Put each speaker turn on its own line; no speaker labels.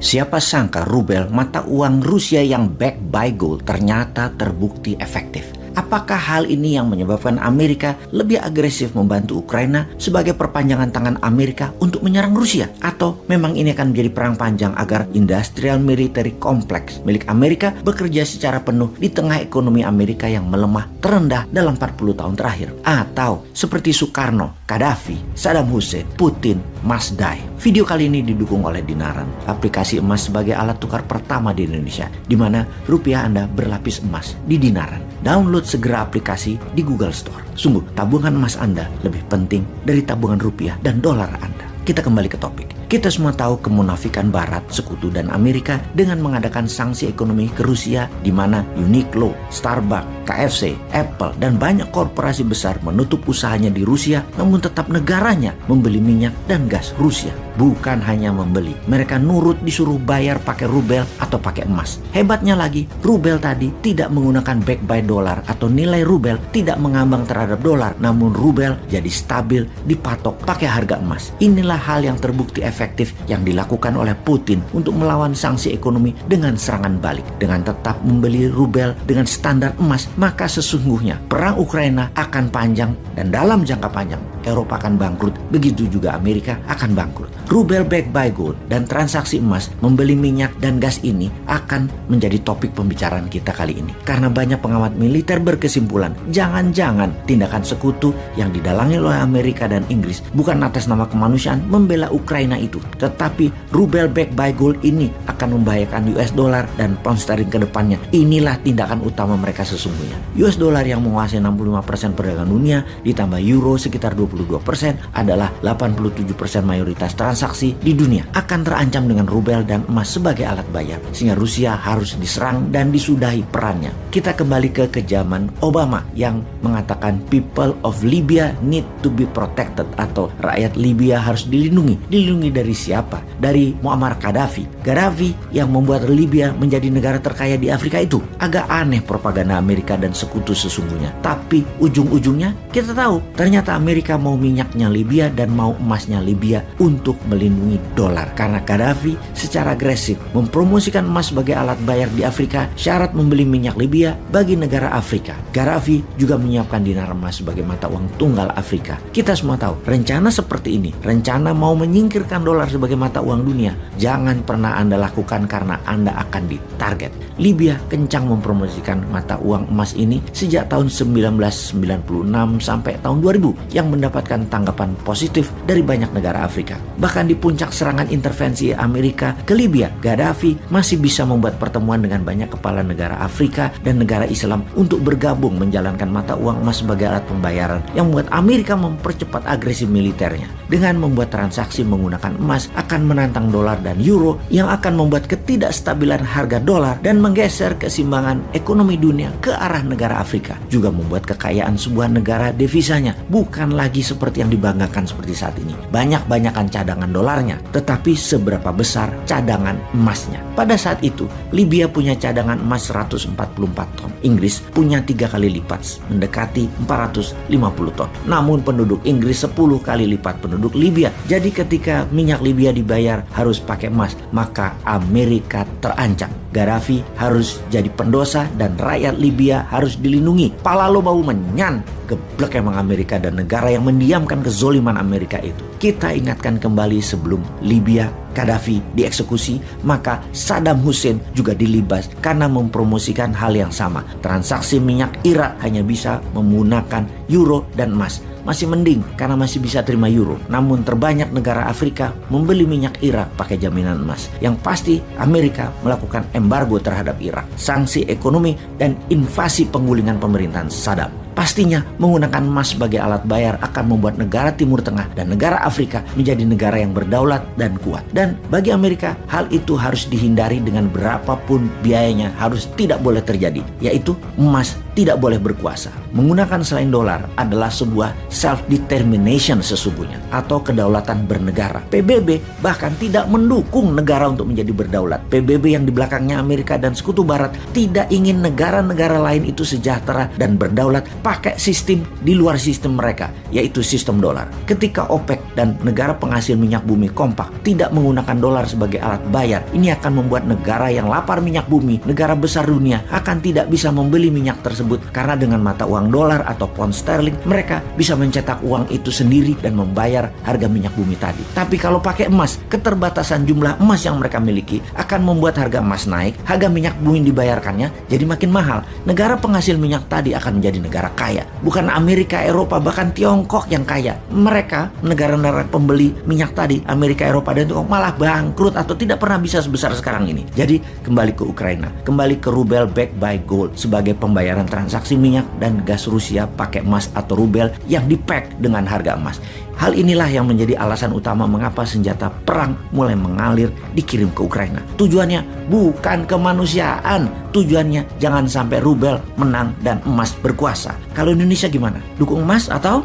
Siapa sangka rubel, mata uang Rusia yang backed by gold, ternyata terbukti efektif. Apakah hal ini yang menyebabkan Amerika lebih agresif membantu Ukraina sebagai perpanjangan tangan Amerika untuk menyerang Rusia? Atau memang ini akan menjadi perang panjang agar industrial military complex milik Amerika bekerja secara penuh di tengah ekonomi Amerika yang melemah terendah dalam 40 tahun terakhir? Atau seperti Soekarno, Gaddafi, Saddam Hussein, Putin, must die. Video kali ini didukung oleh Dinaran, aplikasi emas sebagai alat tukar pertama di Indonesia, di mana rupiah Anda berlapis emas di Dinaran. Download segera aplikasi di Google Store. Sungguh, tabungan emas Anda lebih penting dari tabungan rupiah dan dolar Anda. Kita kembali ke topik. Kita semua tahu kemunafikan Barat, Sekutu, dan Amerika dengan mengadakan sanksi ekonomi ke Rusia, di mana Uniqlo, Starbucks, KFC, Apple, dan banyak korporasi besar menutup usahanya di Rusia, namun tetap negaranya membeli minyak dan gas Rusia. Bukan hanya membeli, mereka nurut disuruh bayar pakai rubel atau pakai emas. Hebatnya lagi, rubel tadi tidak menggunakan back by dolar atau nilai rubel tidak mengambang terhadap dolar, namun rubel jadi stabil dipatok pakai harga emas. Inilah hal yang terbukti efektif yang dilakukan oleh Putin untuk melawan sanksi ekonomi dengan serangan balik. Dengan tetap membeli rubel dengan standar emas, maka sesungguhnya perang Ukraina akan panjang dan dalam jangka panjang Eropa akan bangkrut, begitu juga Amerika akan bangkrut. Rubel backed by gold dan transaksi emas membeli minyak dan gas ini akan menjadi topik pembicaraan kita kali ini. Karena banyak pengamat militer berkesimpulan, jangan-jangan tindakan sekutu yang didalangi oleh Amerika dan Inggris bukan atas nama kemanusiaan membela Ukraina itu, tetapi rubel backed by gold ini akan membahayakan US dollar dan pound sterling ke depannya. Inilah tindakan utama mereka sesungguhnya. US dollar yang menguasai 65% perdagangan dunia ditambah euro sekitar 22% adalah 87% mayoritas transaksi di dunia akan terancam dengan rubel dan emas sebagai alat bayar, sehingga Rusia harus diserang dan disudahi perannya. Kita kembali ke zaman Obama yang mengatakan people of Libya need to be protected, atau rakyat Libya harus dilindungi. Dilindungi dari siapa? Dari Muammar Gaddafi. Gaddafi yang membuat Libya menjadi negara terkaya di Afrika itu. Agak aneh propaganda Amerika dan sekutu sesungguhnya. Tapi ujung-ujungnya kita tahu ternyata Amerika mau minyaknya Libya dan mau emasnya Libya untuk melindungi dolar. Karena Gaddafi secara agresif mempromosikan emas sebagai alat bayar di Afrika, syarat membeli minyak Libya bagi negara Afrika. Gaddafi juga menyiapkan dinar emas sebagai mata uang tunggal Afrika. Kita semua tahu rencana seperti ini, rencana mau menyingkirkan dolar sebagai mata uang dunia, jangan pernah Anda lakukan karena Anda akan ditarget. Libya kencang mempromosikan mata uang emas ini sejak tahun 1996 sampai tahun 2000 yang mendapatkan tanggapan positif dari banyak negara Afrika. Bahkan di puncak serangan intervensi Amerika ke Libya, Gaddafi masih bisa membuat pertemuan dengan banyak kepala negara Afrika dan negara Islam untuk bergabung menjalankan mata uang emas sebagai alat pembayaran yang membuat Amerika mempercepat agresi militernya. Dengan membuat transaksi menggunakan emas akan menantang dolar dan euro yang akan membuat ketidakstabilan harga dolar dan menggeser keseimbangan ekonomi dunia ke arah negara Afrika. Juga membuat kekayaan sebuah negara devisanya bukan lagi seperti yang dibanggakan seperti saat ini. Banyak-banyakan cadangan dolarnya, tetapi seberapa besar cadangan emasnya. Pada saat itu, Libya punya cadangan emas 144 ton. Inggris punya 3 kali lipat, mendekati 450 ton. Namun penduduk Inggris 10 kali lipat penduduk Libya. Jadi ketika minyak Libya dibayar harus pakai emas, maka Amerika terancam. Gaddafi harus jadi pendosa dan rakyat Libya harus dilindungi. Pala lo bau menyan. Geblek emang Amerika dan negara yang mendiamkan kezoliman Amerika itu. Kita ingatkan kembali sebelum Libya Gaddafi dieksekusi, maka Saddam Hussein juga dilibas karena mempromosikan hal yang sama. Transaksi minyak Irak hanya bisa menggunakan euro dan emas. Masih mending karena masih bisa terima euro. Namun terbanyak negara Afrika membeli minyak Irak pakai jaminan emas. Yang pasti Amerika melakukan embargo terhadap Irak, sanksi ekonomi dan invasi penggulingan pemerintahan Saddam. Pastinya menggunakan emas sebagai alat bayar akan membuat negara Timur Tengah dan negara Afrika menjadi negara yang berdaulat dan kuat. Dan bagi Amerika, hal itu harus dihindari dengan berapapun biayanya, harus tidak boleh terjadi, yaitu emas tidak boleh berkuasa. Menggunakan selain dolar adalah sebuah self-determination sesungguhnya, atau kedaulatan bernegara. PBB bahkan tidak mendukung negara untuk menjadi berdaulat. PBB yang di belakangnya Amerika dan Sekutu Barat tidak ingin negara-negara lain itu sejahtera dan berdaulat pakai sistem di luar sistem mereka, yaitu sistem dolar. Ketika OPEC dan negara penghasil minyak bumi kompak tidak menggunakan dolar sebagai alat bayar, ini akan membuat negara yang lapar minyak bumi, negara besar dunia, akan tidak bisa membeli minyak tersebut karena dengan mata uang dolar atau pound sterling mereka bisa mencetak uang itu sendiri dan membayar harga minyak bumi tadi. Tapi kalau pakai emas, keterbatasan jumlah emas yang mereka miliki akan membuat harga emas naik, harga minyak bumi dibayarkannya jadi makin mahal. Negara penghasil minyak tadi akan menjadi negara kaya, bukan Amerika, Eropa, bahkan Tiongkok yang kaya. Mereka, negara-negara pembeli minyak tadi, Amerika, Eropa, dan Tiongkok malah bangkrut atau tidak pernah bisa sebesar sekarang ini. Jadi kembali ke Ukraina, kembali ke rubel backed by gold sebagai pembayaran transaksi minyak dan gas Rusia pakai emas atau rubel yang dipack dengan harga emas. Hal inilah yang menjadi alasan utama mengapa senjata perang mulai mengalir dikirim ke Ukraina. Tujuannya bukan kemanusiaan, tujuannya jangan sampai rubel menang dan emas berkuasa. Kalau Indonesia gimana? Dukung emas atau